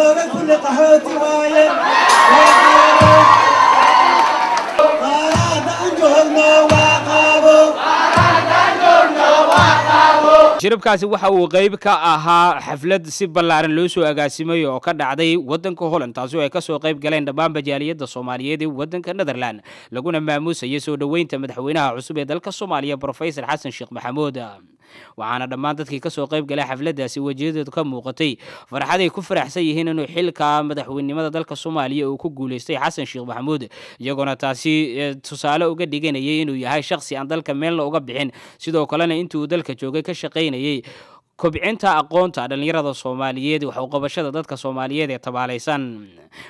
جوغا كل قحوتي وايد shirabkaasi waxa uu qayb ka ahaa xaflad si ballaaran loo soo agaasimay oo ka dhacday wadanka Holland taasoo ay ka soo qayb galeen dhammaan bajaaliyada Soomaaliyeed ee wadanka Netherland laguna maamuusay soo dhaweynta madaxweynaha cusub ee dalka Soomaaliya Professor Xasan Sheekh Maxamuud waxaana dhammaan dadkii ka soo qayb galay xafladaasi wajiyadooda ka muuqatay farxad ay ku faraxsan yihiin inuu xilka madaxweynimada dalka Soomaaliya uu ku guuleystay Xasan Sheekh Maxamuud iyagoo taasi tusaale uga dhiganayay inuu yahay shakhsi aan dalka meel uga bixin sidoo kalena intuu dalka joogay ka shaqeynayay kobcinta aqoonta dhalinyarada Soomaaliyeed waxa uu qabashada dadka Soomaaliyeed ee tabaalaysan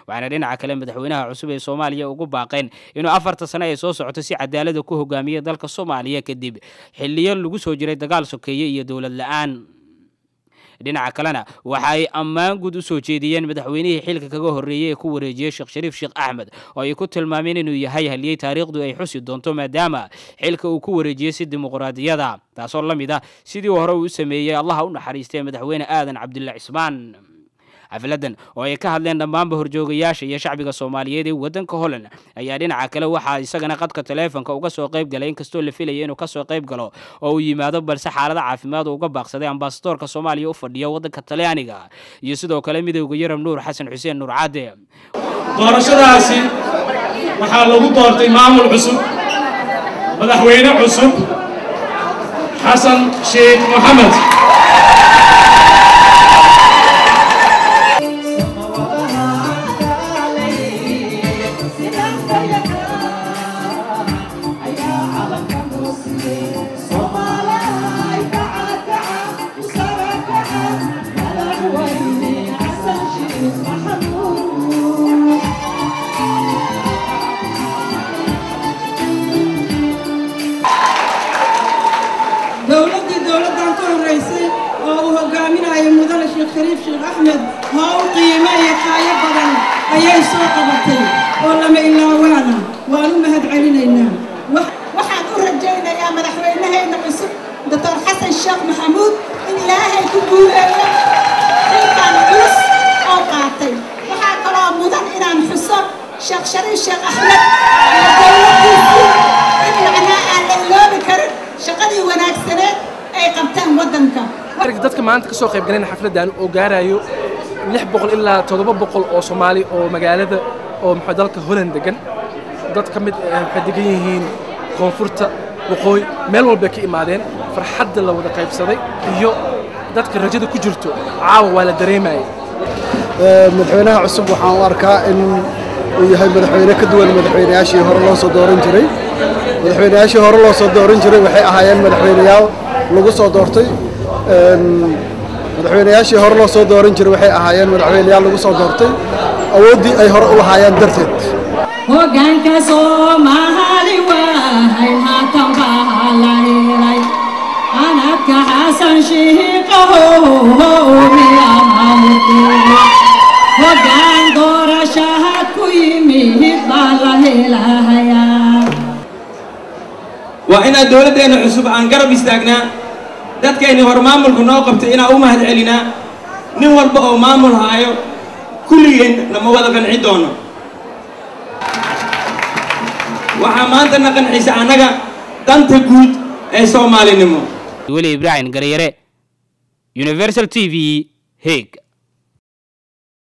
waxaana dhinaca kale madaxweynaha cusub ee Soomaaliya ugu baaqeen inuu 4 sano ay soo socoto si cadaalad ku hogaamiyo dalka Soomaaliya kadib xilliyo lagu soo jiray dagaal sokeeye iyo dawlad la'aan dhinaca kalena waxa ay ammaan guud u soo jeediyeen madaxweynihii xilka kaga horeeyay ee ku wareejiyay Sheekh Shariif Sheekh Axmed oo ay ku tilmaameen inuu yahay haliyay taariikhdu ay xusi doonto maadaama xilka uu ku wareejiyay si dimuqraadiyada taasoo la mid ah sidii hore uu sameeyay Allah u naxariistay madaxweyne Aadan Cabdulla Cismaan xafladan oo ay ka hadleen dhammaan horjoogayaasha iyo shacbiga Soomaaliyeed ee wadanka Holland ayaa dhinaca kale waxa isagana qadka telefoonka uga soo qayb galay inkastoo la filayay inuu ka soo qayb galo oo uu yimaado balse xaalada caafimaad uga baaqsaday ambassadorka Soomaaliya u fadhiya wadanka Talyaaniga iyo sidoo kale midowga Yurub Nuur Xasan Xuseen Nuur Caade doorashadaasi waxa lagu doortay maamul cusub madaxweyne cusub Xasan Sheekh Maxamuud شريف شيخ أحمد هاو قيمة يقايا بدن أي سوق بطي والله ما إلا وانا مهد علينا waxaan u rajaynaa ya madaxweynaheena cusub Dr. Xasan Sheekh Maxamuud in Ilaahay ku guuleeyo xilkan culus oo qaatay waxa kale oo mudan inaan xuso Sheekh Shariif Sheekh Axmed in macna aan la iloobi karin shaqadii wanaagsaneed ay qabtaan wadanka dadka maanta ka soo qayb galeen xafladan oo gaarayo 600 ilaa 700 oo Soomaali oo magaalada oo maxay dalka Holland degan dad ka mid ah waxay degan yihiin koonfurta waqooyi meel walba ka imaadeen farxadda la wada qaybsaday iyo dadka rajada ku jirto caawa waa la dareemay madaxweynaha cusub waxaan u arkaa in uu yahay madaxweyne ka duwan madaxweynayaashii hore loo soo dooran jiray waxay ahaayeen madaxweynayaal lagu soo doortay madaxweynayaashii hore loo soo dooran jiray waxay ahaayeen madaxweynayaal lagu soo doortay awoodii ay hore u lahaayeen darteed hoggaanka Soomaali wahay haatan bahalay anadka Xasan Sheekh hoggaan doorashaha ku yimid balahilahaya waa in dawladeena cusub aan garab istaagnaa dadkeeni hor maamulku noo qabtay inaan u mahad celinaa nin walba oo maamul haayo kulligeen lama wada qanci doono waxa maanta naqanxiisa anaga danta guud ee Soomaalinimo Wali Ibrahim Gariyare Universal TV Hague